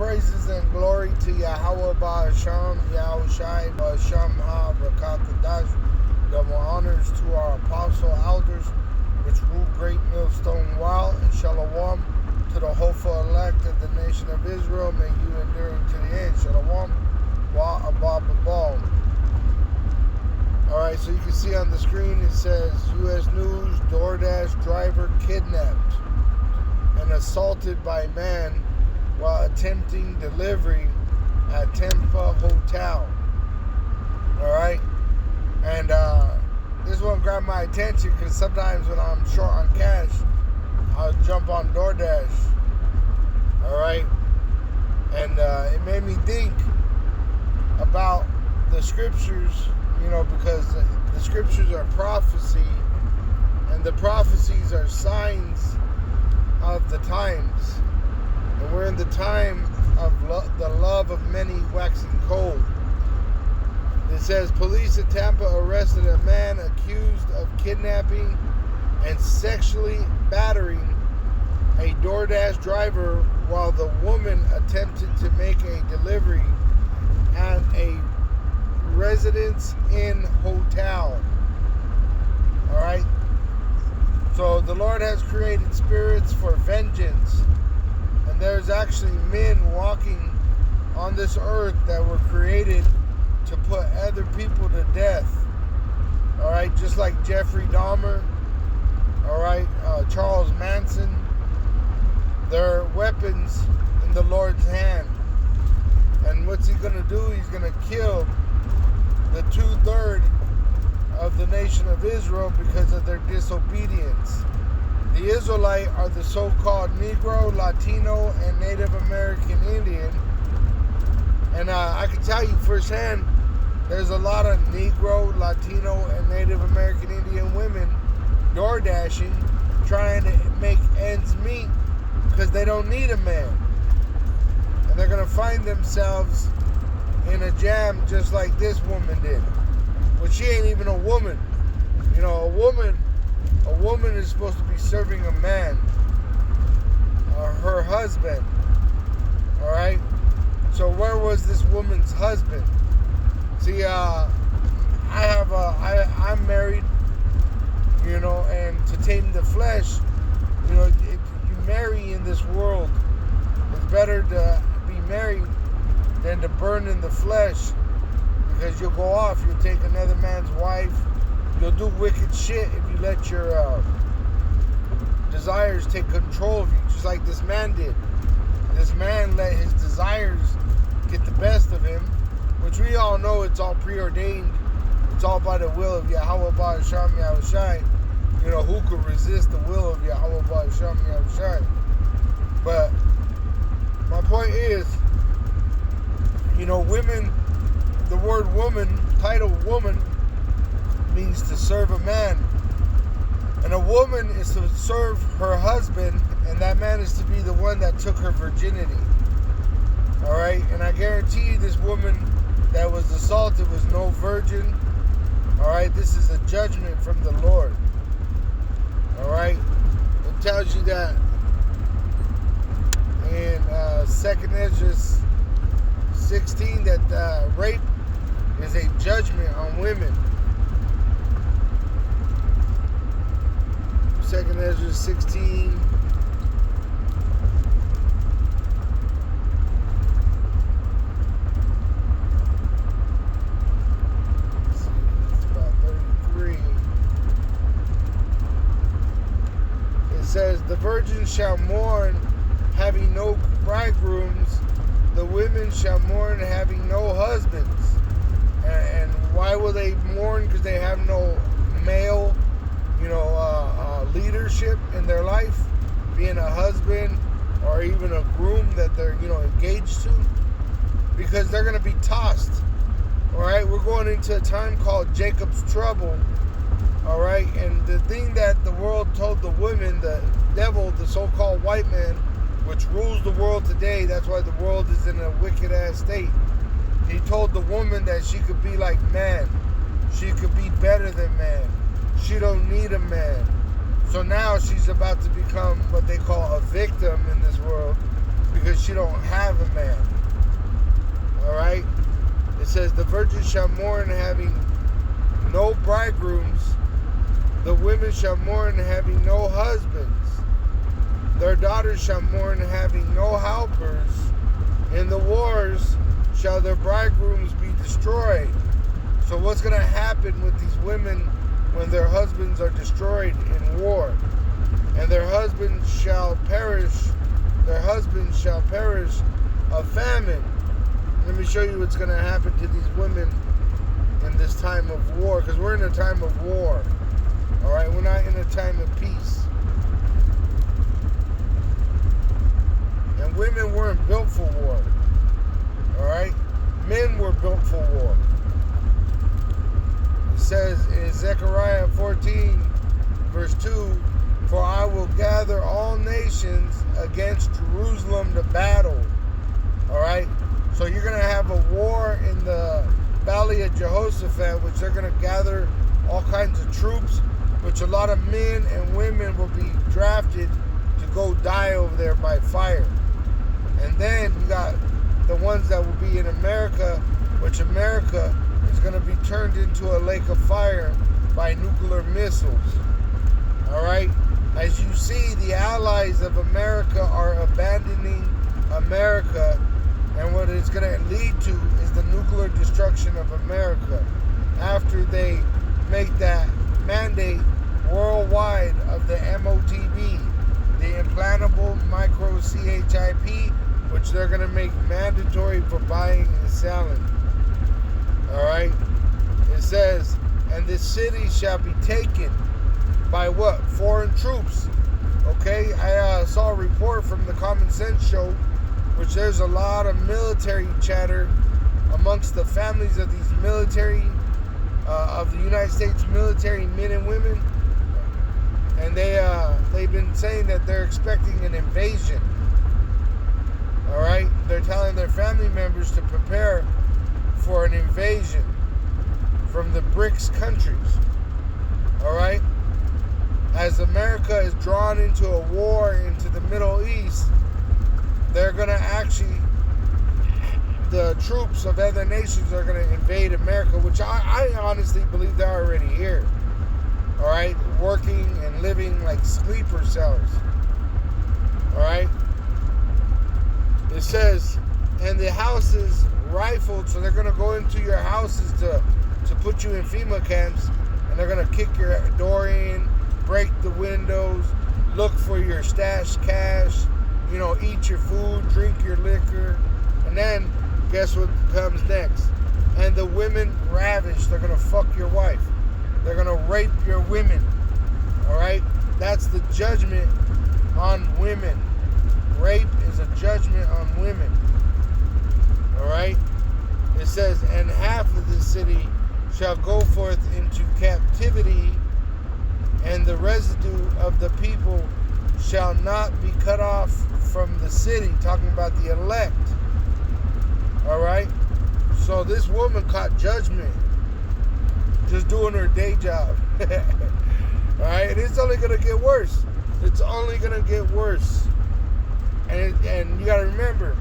praises and glory to Yahweh Ba'asham, Yahushai Ba'asham HaBrakatadash. Double honors to our apostle elders, which rule great millstone while, and shalom to the hopeful elect of the nation of Israel. May you endure to the end. Shalom wa abab abal. Alright, so you can see on the screen it says U.S. News, DoorDash driver kidnapped and assaulted by man while attempting delivery at Tampa Hotel. Alright, and this one grabbed my attention because sometimes when I'm short on cash, I'll jump on DoorDash. Alright, and it made me think about the scriptures, because the scriptures are prophecy, and the prophecies are signs of the times. And we're in the time of the love of many waxing cold. It says, police in Tampa arrested a man accused of kidnapping and sexually battering a DoorDash driver while the woman attempted to make a delivery at a Residence Inn hotel. Alright? So the Lord has created spirits for vengeance. And there's actually men walking on this earth that were created to put other people to death. Alright? Just like Jeffrey Dahmer. Alright? Charles Manson. They're weapons in the Lord's hand. And what's he going to do? He's going to kill the 2/3 of the nation of Israel because of their disobedience. The Israelite are the so-called Negro, Latino, and Native American Indian. And I can tell you firsthand, there's a lot of Negro, Latino, and Native American Indian women door dashing, trying to make ends meet because they don't need a man. And they're going to find themselves in a jam just like this woman did. But she ain't even a woman. A woman is supposed to be serving a man, her husband. Alright? So where was this woman's husband? See, I'm married, and to tame the flesh, if you marry in this world, it's better to be married than to burn in the flesh, because you'll go off, you'll take another man's wife, you'll do wicked shit if you let your desires take control of you, just like this man did. This man let his desires get the best of him, which we all know it's all preordained. It's all by the will of Yahweh Ba'asham Yahushai. Who could resist the will of Yahweh Ba'asham Yahushai? But my point is, women, the word woman, title woman, means to serve a man. And a woman is to serve her husband, and that man is to be the one that took her virginity. Alright? And I guarantee you this woman that was assaulted was no virgin. Alright? This is a judgment from the Lord. Alright? It tells you that in 2nd Esdras 16 that rape is a judgment on women. 2nd Esdras 16. It's about 33. It says, the virgins shall mourn, having no bridegrooms. The women shall mourn, having no husbands. And why will they mourn? Because they have no male, leadership in their life, being a husband or even a groom that they're, engaged to. Because they're going to be tossed. All right, we're going into a time called Jacob's trouble. All right, and the thing that the world told the women, the devil, the so-called white man, which rules the world today, that's why the world is in a wicked ass state. He told the woman that she could be like man. She could be better than man. She don't need a man. So now she's about to become what they call a victim in this world, because she don't have a man. All right. It says the virgin shall mourn having no bridegrooms. The women shall mourn having no husbands. Their daughters shall mourn having no helpers. In the wars shall their bridegrooms be destroyed. So what's going to happen with these women when their husbands are destroyed in war? And their husbands shall perish. Their husbands shall perish of famine. Let me show you what's going to happen to these women in this time of war. Because we're in a time of war. Alright, we're not in a time of peace. And women weren't built for war. Alright? Men were built for war. It says in Zechariah 14, verse 2, for I will gather all nations against Jerusalem to battle. Alright? So you're going to have a war in the Valley of Jehoshaphat, which they're going to gather all kinds of troops, which a lot of men and women will be drafted to go die over there by fire. And then you got the ones that will be in America, which America is going to be turned into a lake of fire by nuclear missiles. All right? As you see, the allies of America are abandoning America, and what it's going to lead to is the nuclear destruction of America after they make that mandate worldwide of the MOTB, the implantable microchip, which they're going to make mandatory for buying and selling. Alright? It says, and this city shall be taken by what? Foreign troops. Okay? I saw a report from the Common Sense Show, which there's a lot of military chatter amongst the families of these military, of the United States military men and women. And they've been saying that they're expecting an invasion. Alright? They're telling their family members to prepare for an invasion from the BRICS countries. Alright? As America is drawn into a war into the Middle East, they're going to actually, the troops of other nations are going to invade America, which I honestly believe they're already here. Alright? Working and living like sleeper cells. Alright? It says, and the houses rifled, so they're going to go into your houses to put you in FEMA camps, and they're going to kick your door in, break the windows, look for your stash cash, you know, eat your food, drink your liquor, and then guess what comes next? And the women ravish. They're going to fuck your wife. They're going to rape your women. Alright? That's the judgment on women. Rape is a judgment on women. Alright? It says, and half of the city shall go forth into captivity, and the residue of the people shall not be cut off from the city. Talking about the elect. Alright? So this woman caught judgment just doing her day job. Alright? And it's only going to get worse. It's only going to get worse. And you got to remember,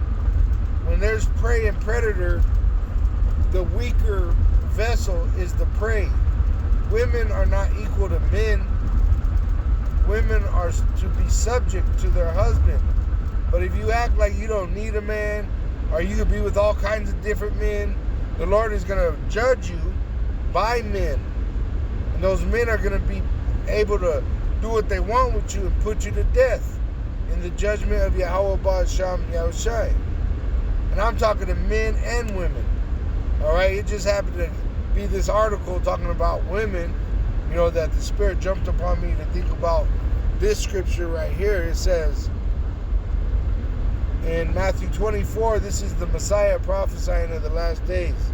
when there's prey and predator, the weaker vessel is the prey. Women are not equal to men. Women are to be subject to their husband. But if you act like you don't need a man, or you could be with all kinds of different men, the Lord is going to judge you by men. And those men are going to be able to do what they want with you and put you to death in the judgment of Yahweh Ba'asham Yahushai. And I'm talking to men and women. Alright, it just happened to be this article talking about women, you know, that the Spirit jumped upon me to think about this scripture right here. It says in Matthew 24, this is the Messiah prophesying of the last days.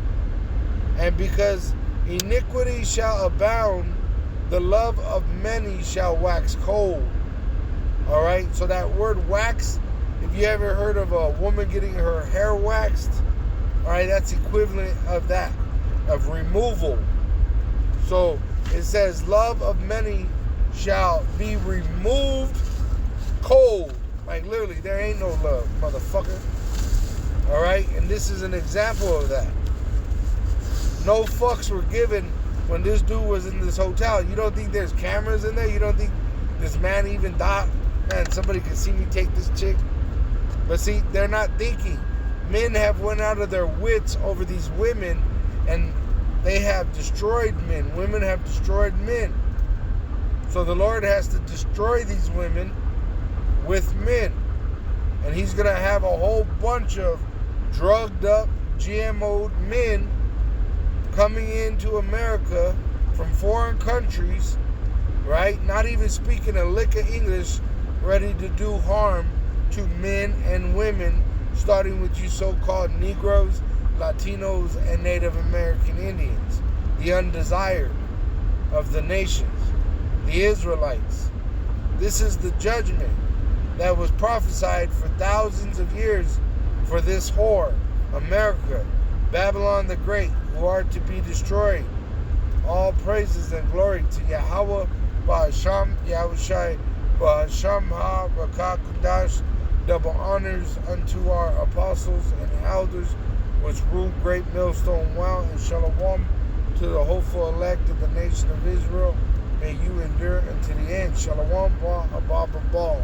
And because iniquity shall abound, the love of many shall wax cold. Alright, so that word wax, if you ever heard of a woman getting her hair waxed, alright, that's equivalent of that, of removal. So it says, love of many shall be removed cold. Like, literally, there ain't no love, motherfucker. All right? And this is an example of that. No fucks were given when this dude was in this hotel. You don't think there's cameras in there? You don't think this man even thought, man, somebody can see me take this chick? But see, they're not thinking. Men have went out of their wits over these women, and they have destroyed men. Women have destroyed men. So the Lord has to destroy these women with men. And he's going to have a whole bunch of drugged up, GMO'd men coming into America from foreign countries, right? Not even speaking a lick of English, ready to do harm to men and women, starting with you so-called Negroes, Latinos, and Native American Indians, the undesired of the nations, the Israelites. This is the judgment that was prophesied for thousands of years for this whore, America, Babylon the Great, who are to be destroyed. All praises and glory to Yahweh, Ba'asham, Yahushai, Ba'asham Ha-Rakah-Kudash. Double honors unto our apostles and elders, which rule great millstone well, and shalom to the hopeful elect of the nation of Israel. May you endure unto the end. Shalom, Ba, Abba, Ball.